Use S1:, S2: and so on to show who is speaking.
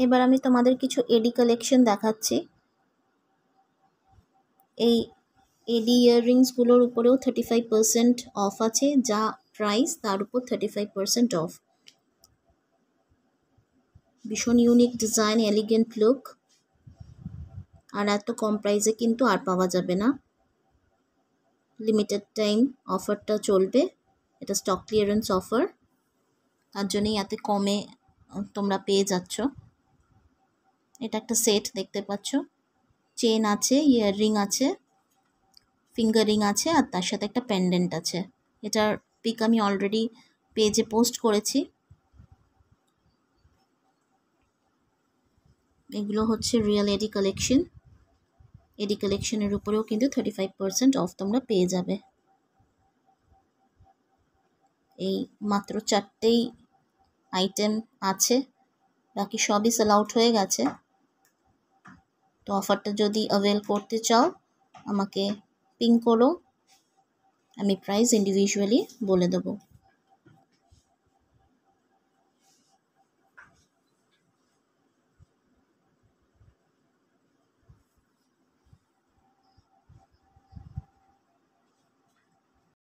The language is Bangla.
S1: এবার আমি তোমাদের কিছু এডি কালেকশন দেখাচ্ছি। এই এডি ইয়াররিংসগুলোর উপরেও 35% অফ আছে, যা প্রাইস তার উপর 35% অফ। ভীষণ ইউনিক ডিজাইন, এলিগেন্ট লুক, আর এত কম প্রাইসে কিন্তু আর পাওয়া যাবে না। লিমিটেড টাইম অফারটা চলবে, এটা স্টক ক্লিয়ারেন্স অফার, তার জন্যই এত কমে তোমরা পেয়ে যাচ্ছ। এটা একটা সেট দেখতে পাচ্ছ, চেন আছে, ইয়াররিং আছে, ফিঙ্গার রিং আছে, আর তার সাথে একটা পেন্ডেন্ট আছে। এটার পিক আমি অলরেডি পেজে পোস্ট করেছি। এগুলো হচ্ছে রিয়েল এডি কালেকশন। এডি কালেকশনের উপরেও কিন্তু 35% অফ তোমরা পেয়ে যাবে। এই মাত্র 4টেই আইটেম আছে, বাকি সবই সেল আউট হয়ে গেছে। তো অফারটা যদি অ্যাভেল করতে চাও আমাকে পিং করো, আমি প্রাইস ইন্ডিভিজুয়ালি বলে দেবো।